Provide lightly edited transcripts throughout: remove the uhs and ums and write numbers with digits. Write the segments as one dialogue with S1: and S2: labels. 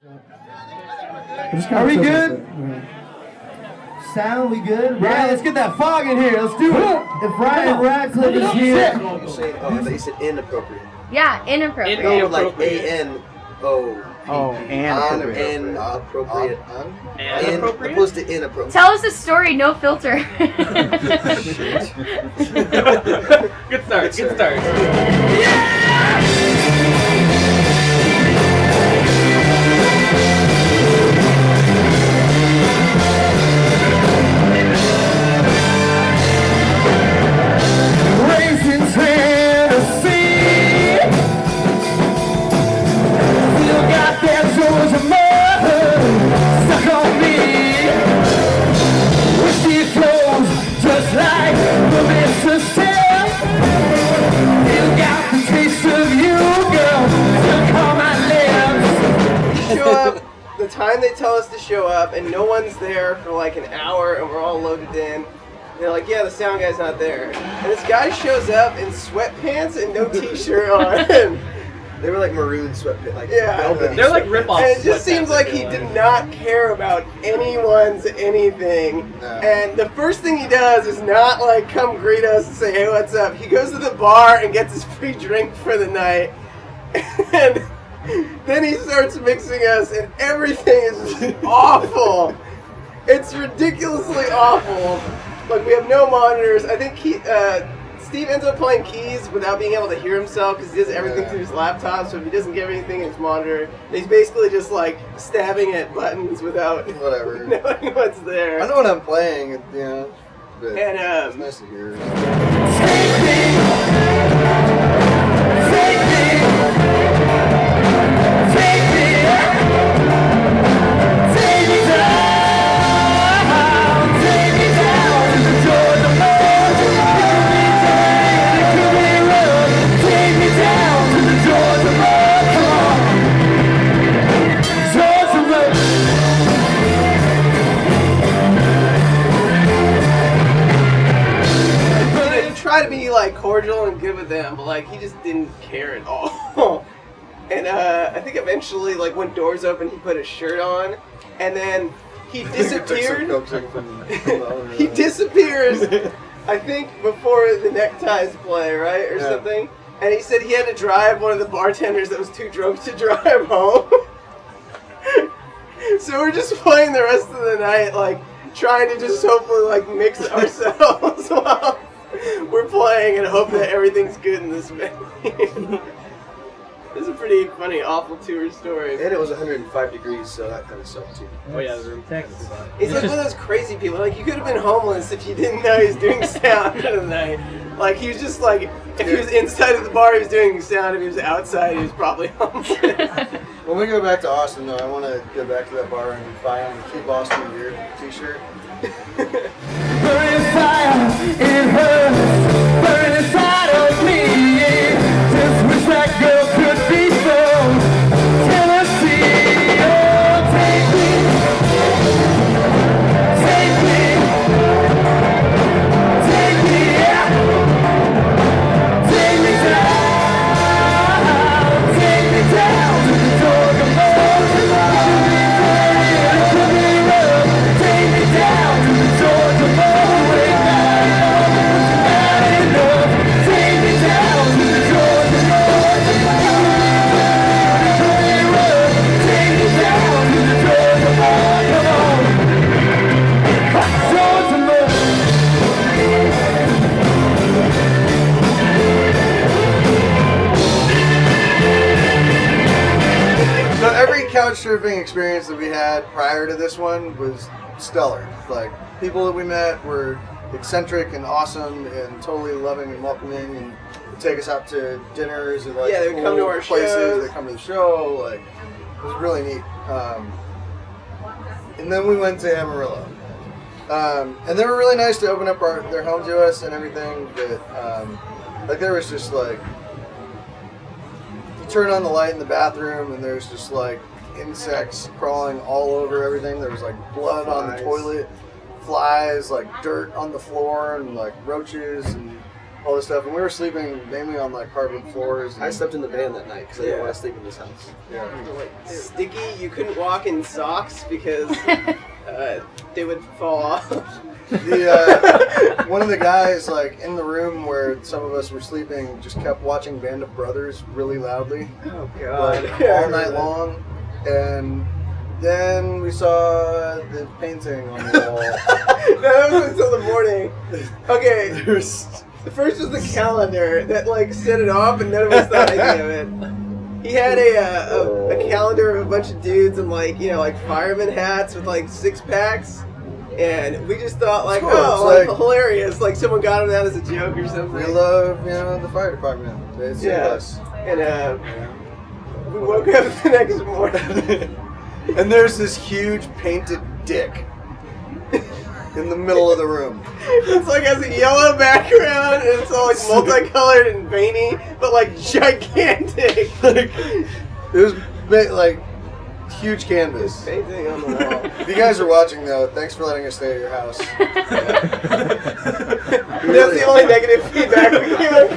S1: Are we good? Sound, we good? Ryan, let's get that fog in here. Let's do it. If Ryan Radcliffe is here.
S2: They said inappropriate.
S3: Yeah, inappropriate.
S2: No, like A-N-O.
S1: Oh, and
S2: inappropriate. Inappropriate? Opposed to inappropriate.
S3: Tell us a story, no filter.
S4: Good start.
S1: Raised in Tennessee, still got that Georgia mud stuck on me. Whiskey flows just like the Mississippi. Still got the taste of you, girl, stuck on my lips.
S5: Show up the time they tell us to show up, and no one's there for like an hour, and we're all loaded in. They're like, yeah, the sound guy's not there. And this guy shows up in sweatpants and no t-shirt on.
S2: They were like maroon sweatpants. Like
S5: Yeah.
S4: They're like rip-offs.
S5: And it just seems like he did not care about anyone's anything.
S2: No.
S5: And the first thing he does is not like come greet us and say, hey, what's up? He goes to the bar and gets his free drink for the night. And then he starts mixing us, and everything is just awful. It's ridiculously awful. Like, we have no monitors. I think Steve ends up playing keys without being able to hear himself because he does everything through his laptop. So if he doesn't get anything in his monitor, he's basically just like stabbing at buttons without
S2: whatever.
S5: knowing what's there.
S2: I know what I'm playing, you know. But
S5: And
S2: it's nice to hear.
S5: Try to be like cordial and good with them, but like he just didn't care at all. And I think eventually, like when doors opened, he put his shirt on, and then he disappeared. He disappears. I think before the neckties play, right, or something. And he said he had to drive one of the bartenders that was too drunk to drive home. So we're just playing the rest of the night, like trying to just hopefully like mix ourselves while we're playing and hope that everyth's good in this venue. This is a pretty funny, awful tour story.
S2: And it was 105 degrees, so that kind of sucked too.
S4: Oh yeah, the room.
S1: Texas.
S5: He's like one of those crazy people. Like, you could have been homeless if you didn't know he was doing sound for the night. Like, he was just like, if he was inside of the bar, he was doing sound. If he was outside, he was probably homeless.
S2: When we go back to Austin, though, I want to go back to that bar and buy him a Keep Austin Gear t-shirt.
S1: Burning fire, it hurts, burning inside of me. Just wish that girl could be from Tennessee. Oh, take me, yeah. Take me down to the Georgia border. It could be rough. Take me down to the Georgia border. Take me down to the Georgia border. It could be rough. Take me down to the Georgia border. Come on, Georgia border.
S2: So every couch surfing experience that we had prior to this one was stellar. Like, people that we met were eccentric and awesome and totally loving and welcoming, and would take us out to dinners and like
S5: Yeah, they would come to our
S2: places.
S5: shows.
S2: They come to the show. Like, it was really neat. And then we went to Amarillo. And they were really nice to open up their home to us and everything. But like, there was just like, you turn on the light in the bathroom and there's just like insects crawling all over everything. There was like blood on the toilet, flies, like dirt on the floor, and like roaches, and all this stuff, and we were sleeping mainly on like hardwood floors.
S6: I slept in the van that night because I didn't want to sleep in this house.
S5: Sticky, you couldn't walk in socks because they would fall off.
S2: One of the guys, like in the room where some of us were sleeping, just kept watching Band of Brothers really loudly,
S5: Oh god.
S2: like all night long, and then we saw the painting on the wall.
S5: That was until the morning. Okay,
S2: There's
S5: the first was the calendar that like set it off, and none of us thought anything of it. He had a calendar of a bunch of dudes in like like fireman hats with like 6-packs, and we just thought like,
S2: Cool,
S5: oh,
S2: it's
S5: like
S2: like-
S5: hilarious, like someone got him that as a joke or something.
S2: we love the fire department. They save us.
S5: And we woke up the next morning.
S2: And there's this huge painted dick in the middle of the room.
S5: It's like has a yellow background and it's all like multicolored and veiny, but like gigantic.
S2: Like it was like huge canvas.
S5: Painting on the wall.
S2: If you guys are watching though, thanks for letting us stay at your house.
S5: That's the only negative feedback we gave him.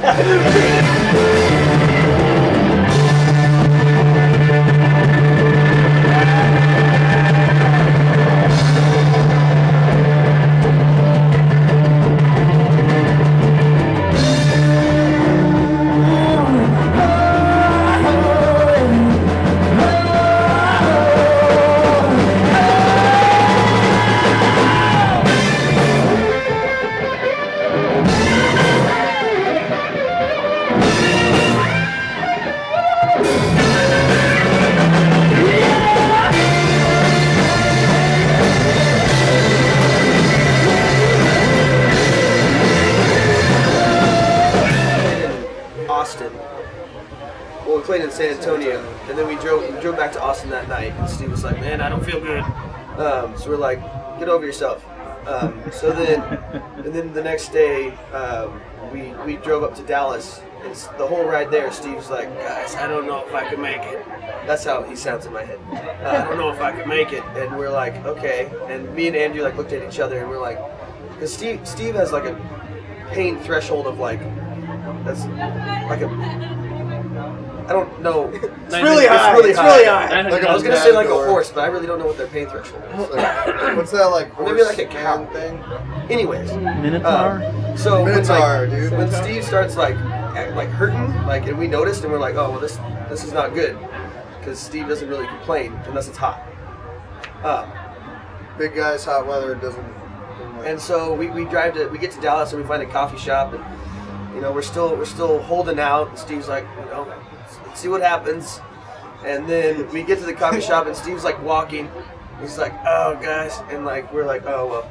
S6: Austin. Well, we played in San Antonio, and then we drove back to Austin that night. And Steve was like, "Man, I don't feel good." So we're like, "Get over yourself." And then the next day, we drove up to Dallas. And the whole ride there, Steve's like, "Guys, I don't know if I can make it." That's how he sounds in my head. I don't know if I can make it. And we're like, "Okay." And me and Andrew like looked at each other, and we're like, because Steve has like a pain threshold of like. That's like a. I don't know.
S5: It's really high.
S6: It's really high.
S2: Like
S6: I was gonna say like a horse, but I really don't know what their pain threshold is.
S2: Like, what's that like?
S6: Maybe like a
S2: horse
S6: cow
S2: man thing.
S6: Anyways,
S1: Minotaur?
S6: so
S2: Minotaur,
S6: when,
S2: dude.
S6: when Steve starts like hurting, like, and we noticed, and we're like, oh well, this is not good, because Steve doesn't really complain unless it's hot.
S2: Big guys, hot weather doesn't.
S6: And so we get to Dallas and we find a coffee shop, and we're still holding out. And Steve's like, let's see what happens. And then we get to the coffee shop and Steve's like walking. He's like, oh guys, and like we're like, oh well,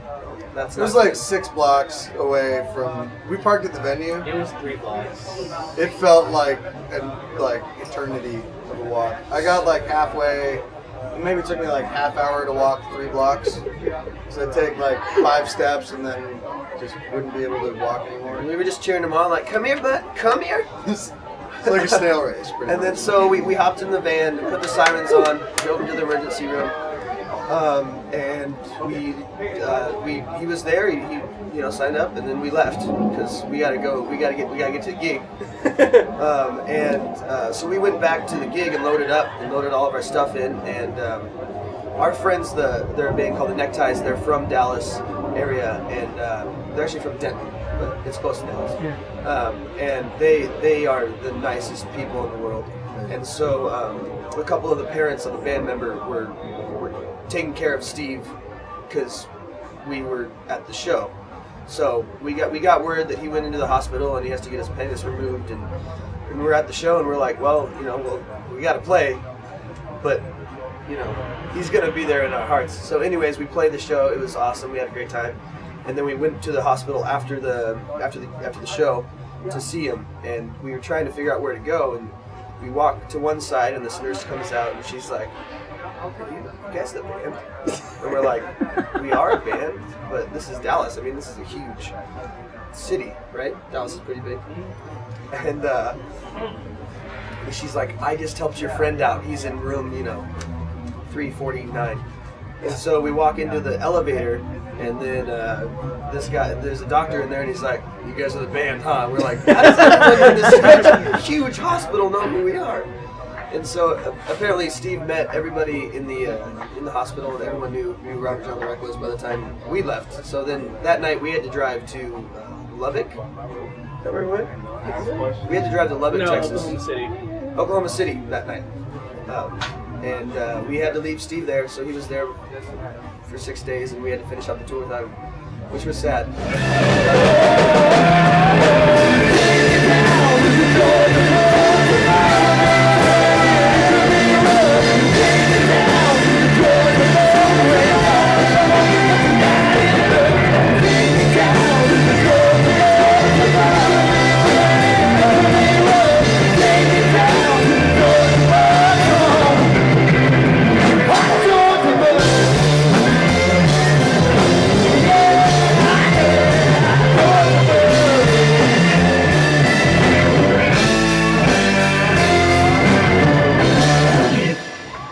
S6: that's.
S2: It was like 6 blocks away from. We parked at the venue.
S4: It was 3 blocks.
S2: It felt like eternity of a walk. I got like halfway. It maybe took me like half hour to walk 3 blocks. So I'd take like 5 steps and then just wouldn't be able to walk anymore.
S6: And we were just cheering him on, like, come here, bud, come here.
S2: It's like a snail race. Pretty
S6: And then
S2: much.
S6: so we hopped in the van, put the sirens on, drove into the emergency room, and he was there. He signed up, and then we left because we gotta go. We gotta get to the gig. So we went back to the gig and loaded all of our stuff in. And our friends, they're a band called the Neckties. They're from Dallas area, and they're actually from Denton, but it's close to Dallas. And they are the nicest people in the world. And so a couple of the parents of the band member were taking care of Steve because we were at the show. So we got word that he went into the hospital and he has to get his penis removed, and we were at the show and we're like, well, we got to play, but he's gonna be there in our hearts. So anyways, we played the show. It was awesome. We had a great time, and then we went to the hospital after the show to see him, and we were trying to figure out where to go, and we walked to one side and this nurse comes out and she's like, you guys the band? And we're like, we are a band, but this is Dallas. I mean, this is a huge city, right? Dallas is pretty big. And she's like, I just helped your friend out. He's in room, 349. And so we walk into the elevator, and then this guy, there's a doctor in there, and he's like, "You guys are the band, huh?" We're like, "How does everyone in this huge hospital know who we are?" And so apparently Steve met everybody in the hospital, and everyone knew Robert John the Reckless by the time we left. So then that night we had to drive to Lubbock. Is that where we went? We had to drive to Lubbock, Texas.
S4: Oklahoma City.
S6: Oklahoma City that night. And we had to leave Steve there, so he was there for 6 days, and we had to finish out the tour without him, which was sad.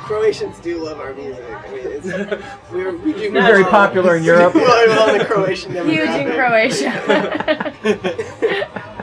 S5: Croatians do love our music. I mean, we do
S1: Very popular in Europe.
S5: well in the Croatian
S3: Huge in
S5: demographic.
S3: Croatia.